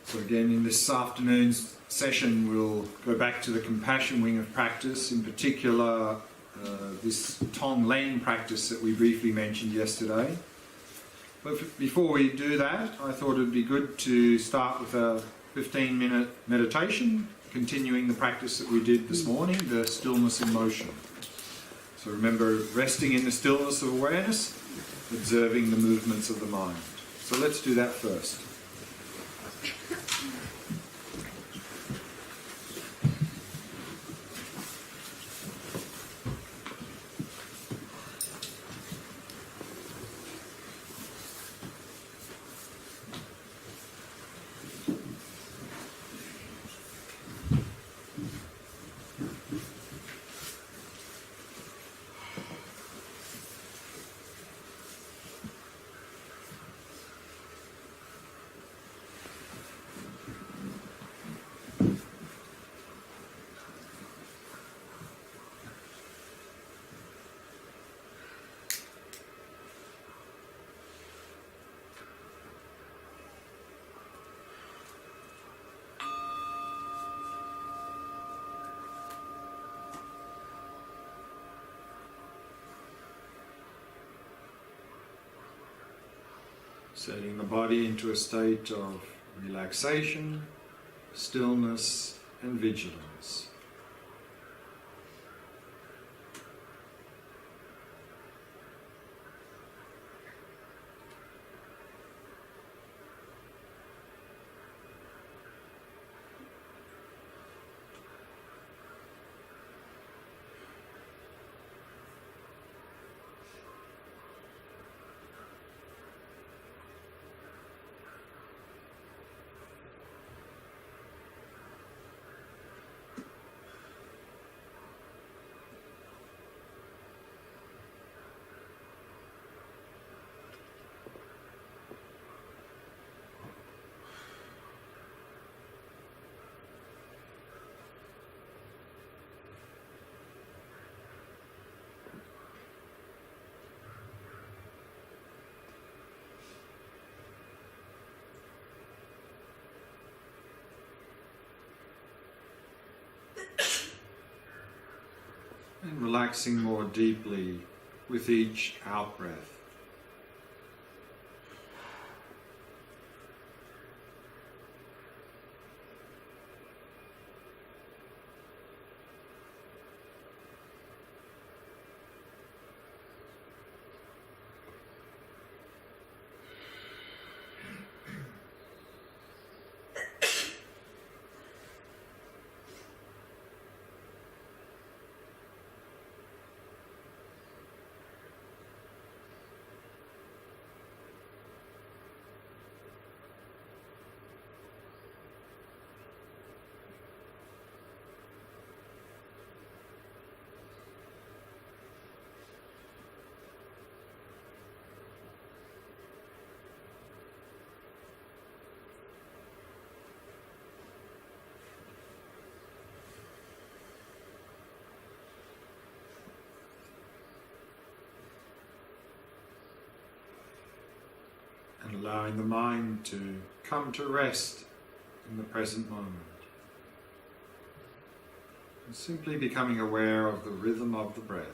So again, in this afternoon's session, we'll go back to the compassion wing of practice, in particular this Tong Len practice that we briefly mentioned yesterday. But before we do that, I thought it would be good to start with a 15-minute meditation, continuing the practice that we did this morning, the stillness in motion. So remember, resting in the stillness of awareness, observing the movements of the mind. So let's do that first. Setting the body into a state of relaxation, stillness, and vigilance. And relaxing more deeply with each out-breath. And allowing the mind to come to rest in the present moment. And simply becoming aware of the rhythm of the breath.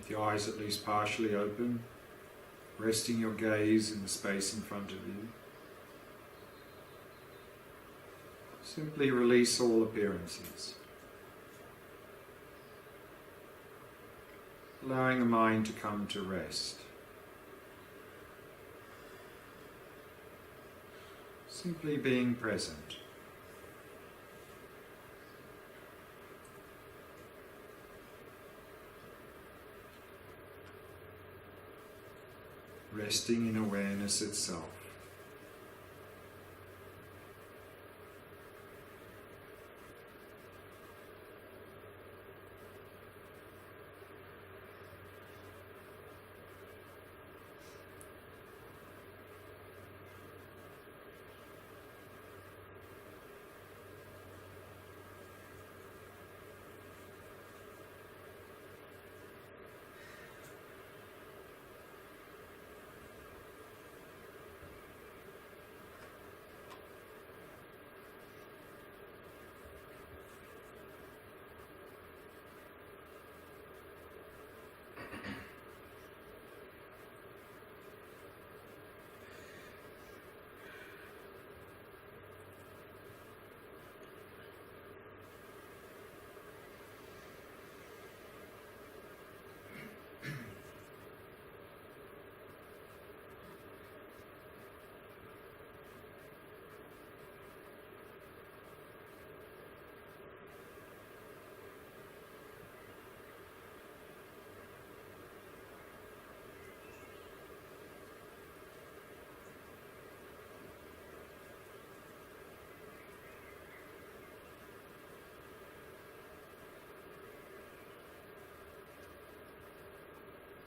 with your eyes at least partially open, resting your gaze in the space in front of you. Simply release all appearances, allowing the mind to come to rest. Simply being present. Resting in awareness itself.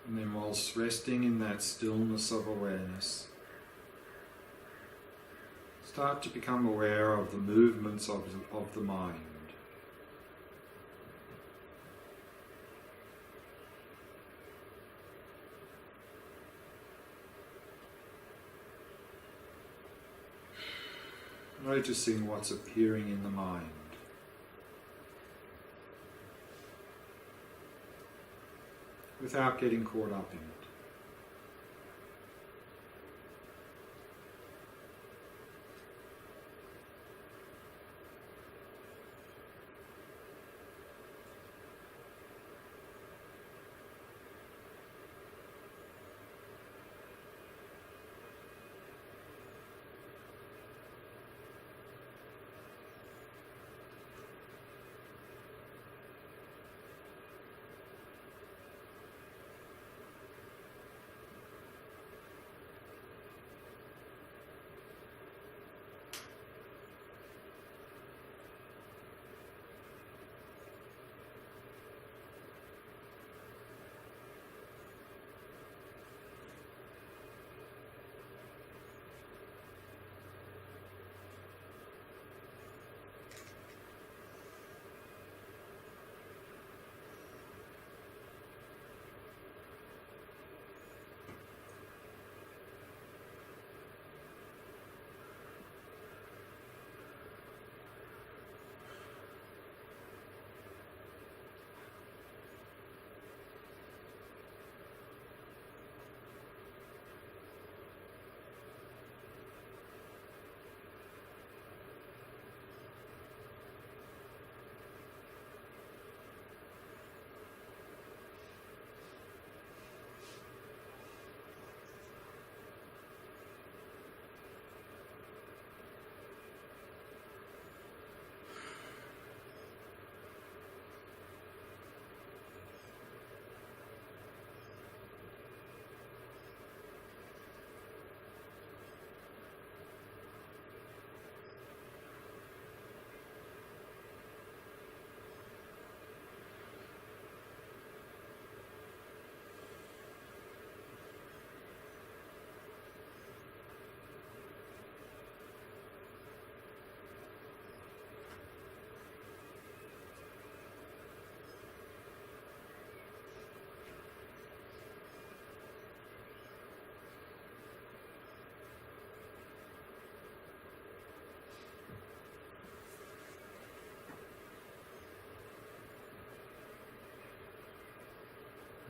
And then whilst resting in that stillness of awareness, start to become aware of the movements of the mind. Noticing what's appearing in the mind. Without getting caught up in it.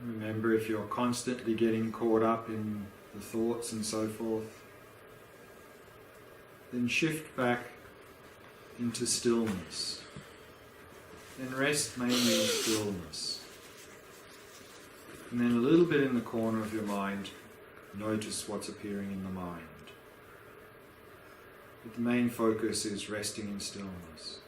Remember, if you're constantly getting caught up in the thoughts and so forth, then shift back into stillness. And rest mainly in stillness. And then a little bit in the corner of your mind, notice what's appearing in the mind. But the main focus is resting in stillness.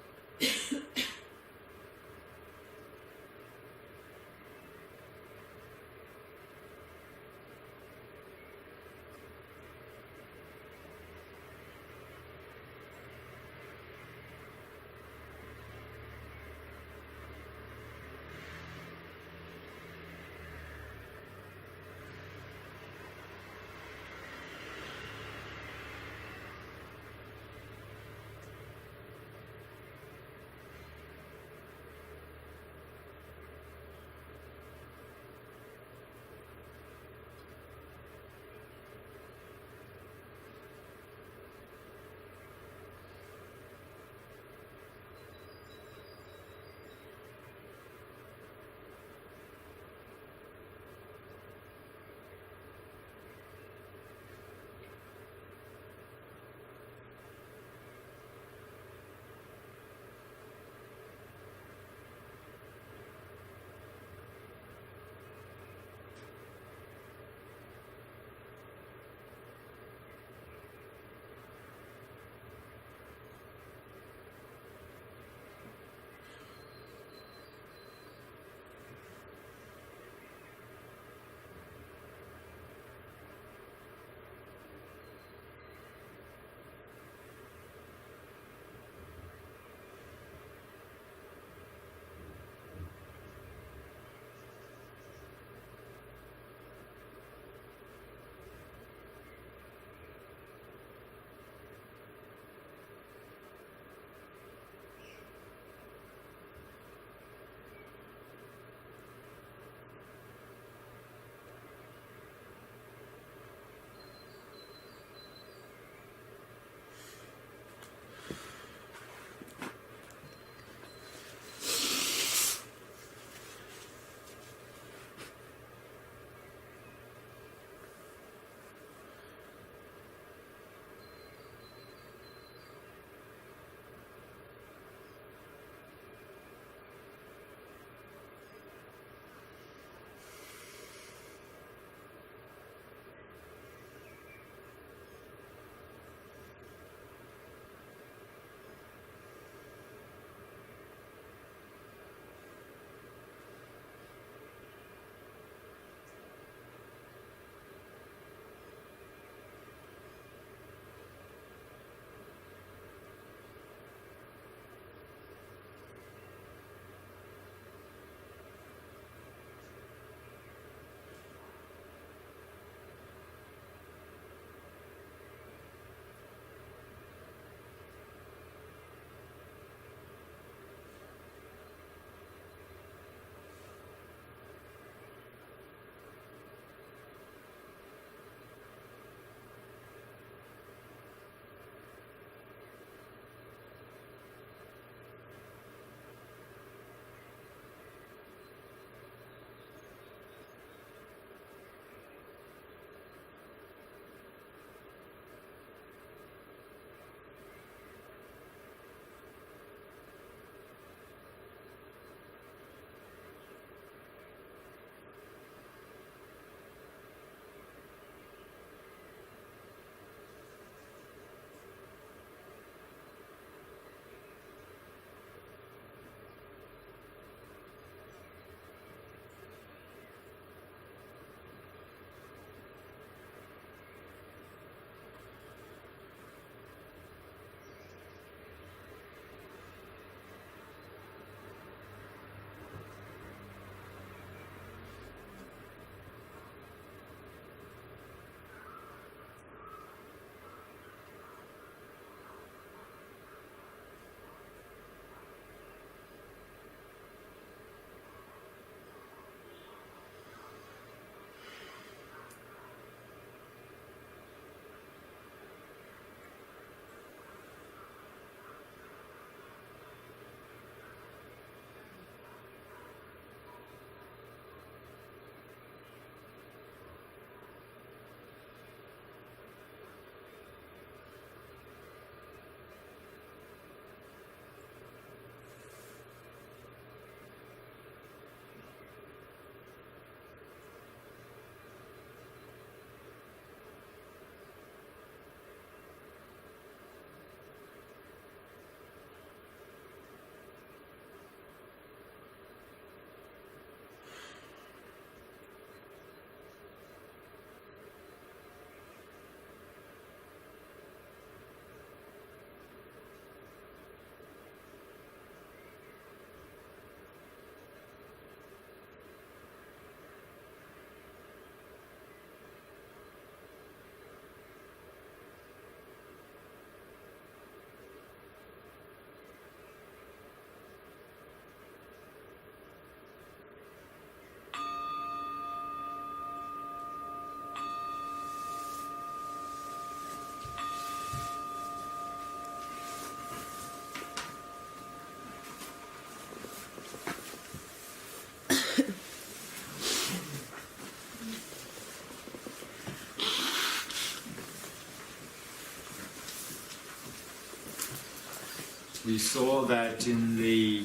we saw that in the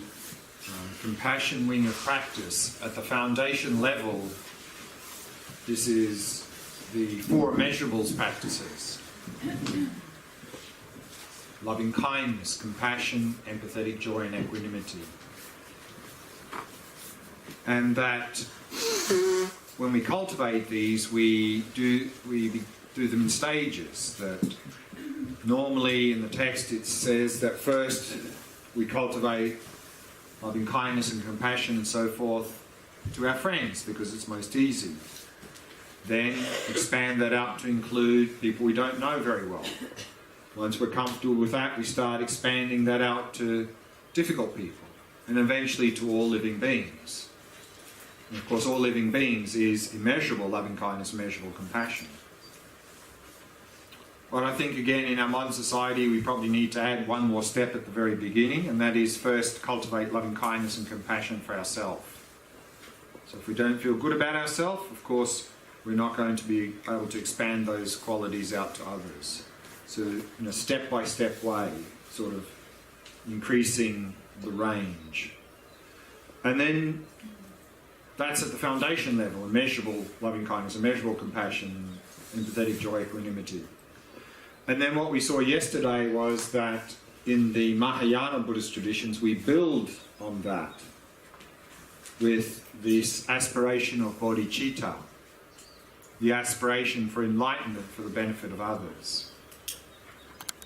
compassion wing of practice, at the foundation level, this is the 4 immeasurables practices. Loving kindness, compassion, empathetic joy, and equanimity. And that when we cultivate these, we do them in stages. That normally in the text it says that first we cultivate loving kindness and compassion and so forth to our friends because it's most easy. Then expand that out to include people we don't know very well. Once we're comfortable with that, we start expanding that out to difficult people and eventually to all living beings. And of course, all living beings is immeasurable loving kindness, immeasurable compassion. But I think again in our modern society we probably need to add one more step at the very beginning, and that is first cultivate loving kindness and compassion for ourselves. So if we don't feel good about ourselves, of course we're not going to be able to expand those qualities out to others. So in a step-by-step way, sort of increasing the range. And then that's at the foundation level, immeasurable loving kindness, immeasurable compassion, empathetic joy, equanimity. And then what we saw yesterday was that in the Mahayana Buddhist traditions we build on that with this aspiration of bodhicitta, the aspiration for enlightenment for the benefit of others.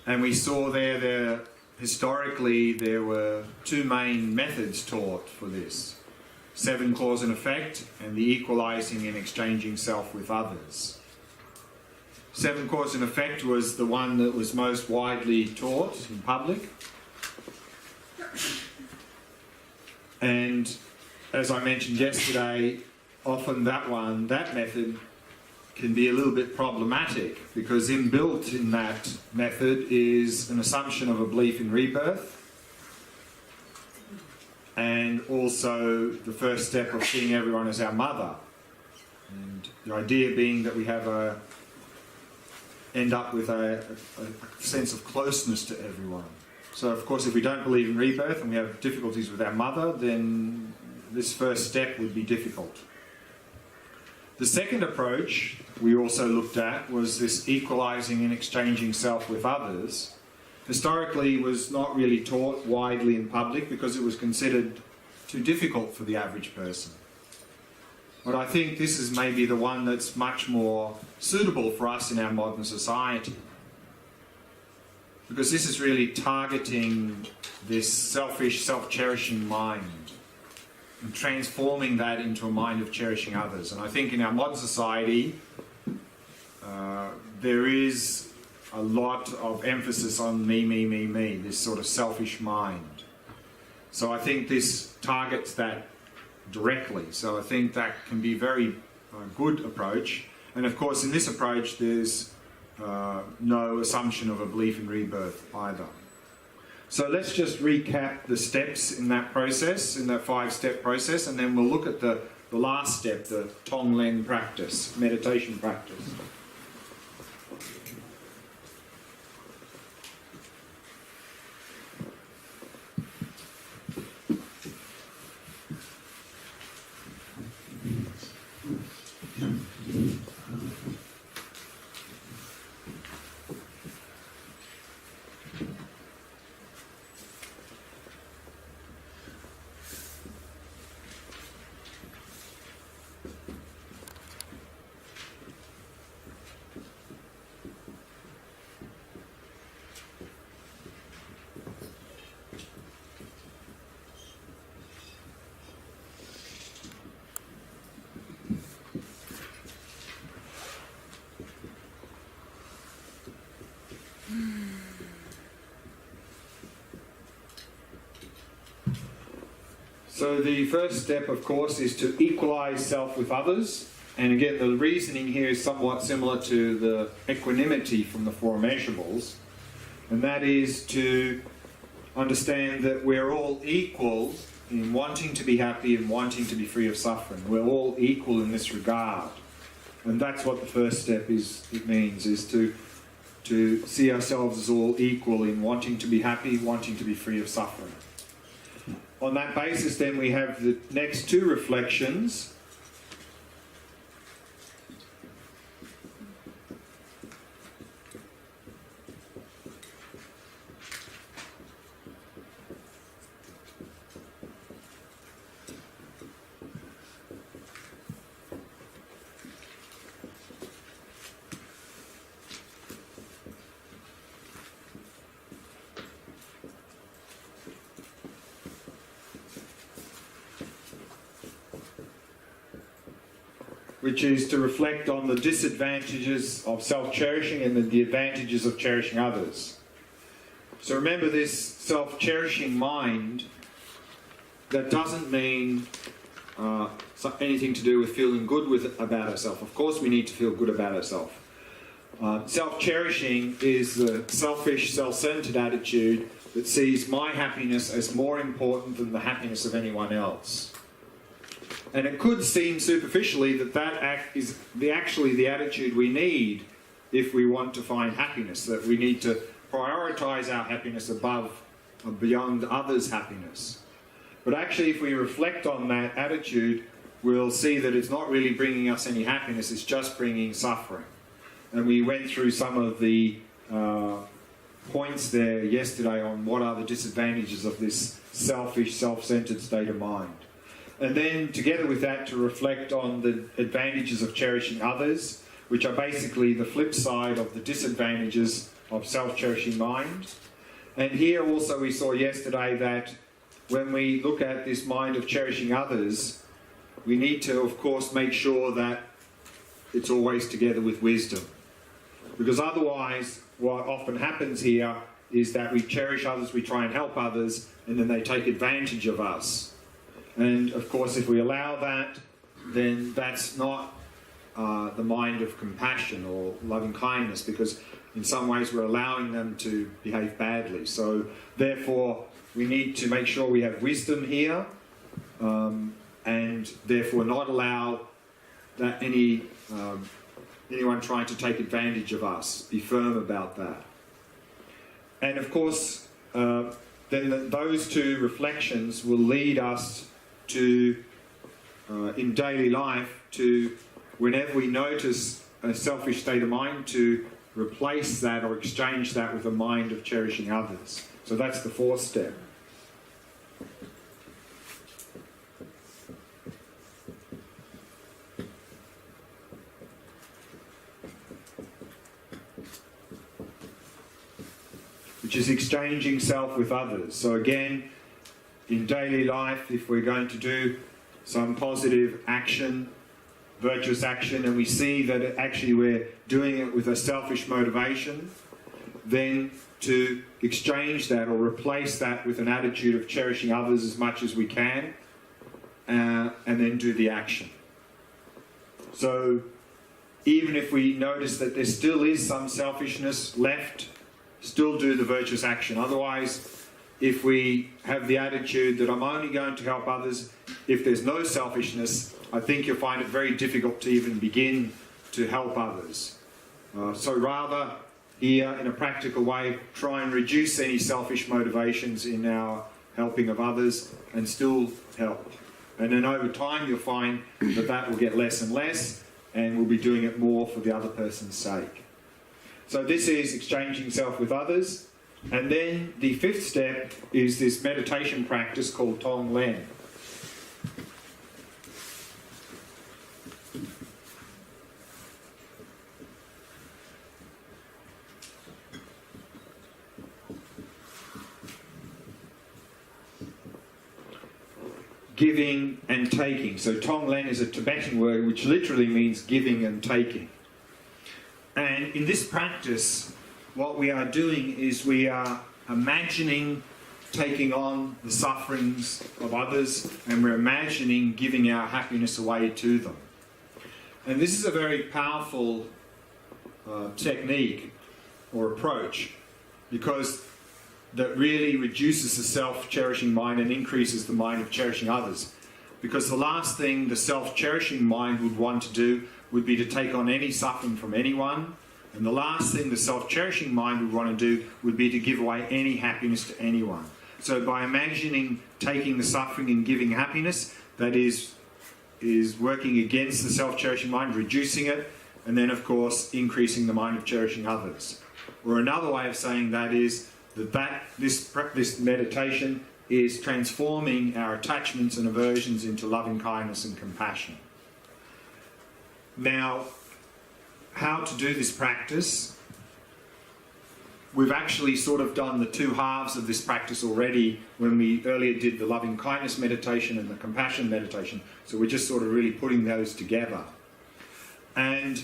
And we saw there historically there were 2 main methods taught for this. 7 cause and effect, and the equalizing and exchanging self with others. 7 cause and effect was the one that was most widely taught in public. And as I mentioned yesterday, often that method can be a little bit problematic because inbuilt in that method is an assumption of a belief in rebirth, and also the first step of seeing everyone as our mother, and the idea being that we have end up with a sense of closeness to everyone. So of course if we don't believe in rebirth and we have difficulties with our mother, then this first step would be difficult. The second approach we also looked at was this equalizing and exchanging self with others. Historically was not really taught widely in public because it was considered too difficult for the average person. But I think this is maybe the one that's much more suitable for us in our modern society. Because this is really targeting this selfish, self-cherishing mind and transforming that into a mind of cherishing others. And I think in our modern society there is a lot of emphasis on me, this sort of selfish mind. So I think this targets that directly. So I think that can be a very good approach. And of course in this approach there's no assumption of a belief in rebirth either. So let's just recap the steps in that process, in that 5-step process, and then we'll look at the last step, the Glen practice, meditation practice. So the first step, of course, is to equalize self with others. And again, the reasoning here is somewhat similar to the equanimity from the 4 immeasurables. And that is to understand that we're all equal in wanting to be happy and wanting to be free of suffering. We're all equal in this regard. And that's what the first step is. It means is to to see ourselves as all equal in wanting to be happy, wanting to be free of suffering. On that basis, then, we have the next two reflections. Which is to reflect on the disadvantages of self-cherishing and the advantages of cherishing others. So remember, this self-cherishing mind, that doesn't mean anything to do with feeling good about ourselves. Of course we need to feel good about ourselves. Self-cherishing is the selfish, self-centered attitude that sees my happiness as more important than the happiness of anyone else. And it could seem superficially that is actually the attitude we need if we want to find happiness, that we need to prioritise our happiness above and beyond others' happiness. But actually, if we reflect on that attitude, we'll see that it's not really bringing us any happiness, it's just bringing suffering. And we went through some of the points there yesterday on what are the disadvantages of this selfish, self-centered state of mind. And then, together with that, to reflect on the advantages of cherishing others, which are basically the flip side of the disadvantages of self-cherishing mind. And here also we saw yesterday that when we look at this mind of cherishing others, we need to, of course, make sure that it's always together with wisdom. Because otherwise, what often happens here is that we cherish others, we try and help others, and then they take advantage of us. And of course, if we allow that, then that's not the mind of compassion or loving kindness, because in some ways we're allowing them to behave badly. So therefore, we need to make sure we have wisdom here, and therefore not allow that anyone trying to take advantage of us. Be firm about that. And of course, then those two reflections will lead us to, in daily life, to whenever we notice a selfish state of mind, to replace that or exchange that with a mind of cherishing others. So that's the fourth step. Which is exchanging self with others. So again, in daily life, if we're going to do some positive action, virtuous action, and we see that actually we're doing it with a selfish motivation, then to exchange that or replace that with an attitude of cherishing others as much as we can, and then do the action. So even if we notice that there still is some selfishness left, still do the virtuous action. Otherwise, if we have the attitude that I'm only going to help others if there's no selfishness, I think you'll find it very difficult to even begin to help others. So rather, here, in a practical way, try and reduce any selfish motivations in our helping of others and still help. And then over time, you'll find that that will get less and less, and we'll be doing it more for the other person's sake. So this is exchanging self with others. And then the fifth step is this meditation practice called Glen. Giving and taking. So Glen is a Tibetan word which literally means giving and taking. And in this practice, what we are doing is we are imagining taking on the sufferings of others, and we're imagining giving our happiness away to them. And this is a very powerful technique or approach, because that really reduces the self-cherishing mind and increases the mind of cherishing others. Because the last thing the self-cherishing mind would want to do would be to take on any suffering from anyone, And the last thing the self-cherishing mind would want to do would be to give away any happiness to anyone. So by imagining taking the suffering and giving happiness, that is working against the self-cherishing mind, reducing it, and then of course increasing the mind of cherishing others. Or another way of saying that is this meditation is transforming our attachments and aversions into loving kindness and compassion. Now, how to do this practice? We've actually sort of done the two halves of this practice already when we earlier did the loving kindness meditation and the compassion meditation. So we're just sort of really putting those together. And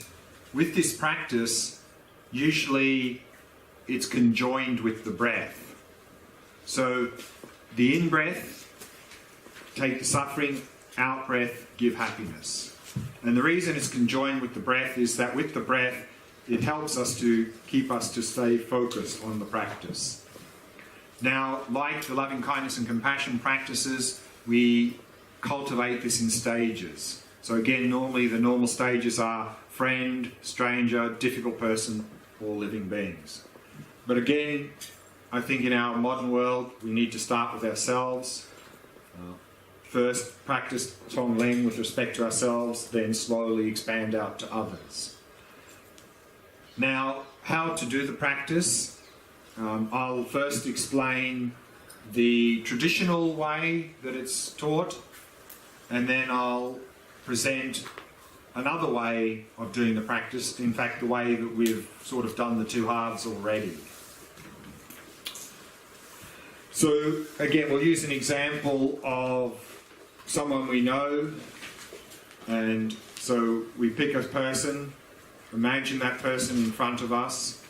with this practice, usually it's conjoined with the breath. So the in-breath, take the suffering, out-breath, give happiness. And the reason it's conjoined with the breath is that with the breath, it helps us to keep us to stay focused on the practice. Now, like the loving kindness and compassion practices, we cultivate this in stages. So again, normally the normal stages are friend, stranger, difficult person, or living beings. But again, I think in our modern world, we need to start with ourselves. First, practice Tonglen with respect to ourselves, then slowly expand out to others. Now, how to do the practice? I'll first explain the traditional way that it's taught, and then I'll present another way of doing the practice, in fact the way that we've sort of done the two halves already. So again, we'll use an example of someone we know, and so we pick a person, imagine that person in front of us,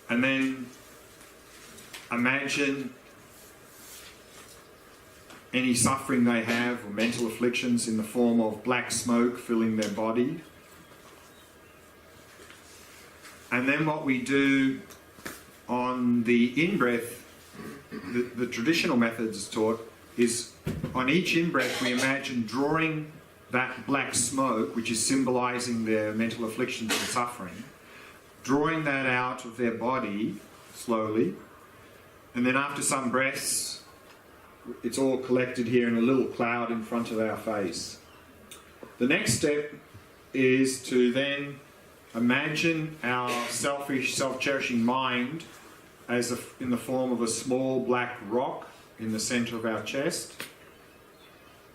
and then imagine any suffering they have or mental afflictions in the form of black smoke filling their body. And then what we do on the in-breath, the traditional methods taught, is on each in-breath we imagine drawing that black smoke, which is symbolizing their mental afflictions and suffering, drawing that out of their body slowly, and then after some breaths, it's all collected here in a little cloud in front of our face. The next step is to then imagine our selfish, self-cherishing mind as in the form of a small black rock in the center of our chest.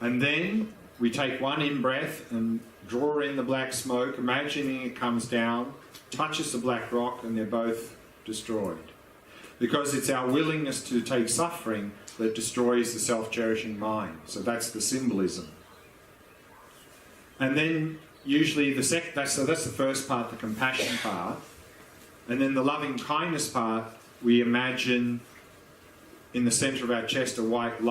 And then we take one in-breath and draw in the black smoke, imagining it comes down, touches the black rock, and they're both destroyed. Because it's our willingness to take suffering that destroys the self-cherishing mind. So that's the symbolism. And then usually that's the first part, the compassion part. And then the loving kindness part, we imagine in the center of our chest a white light.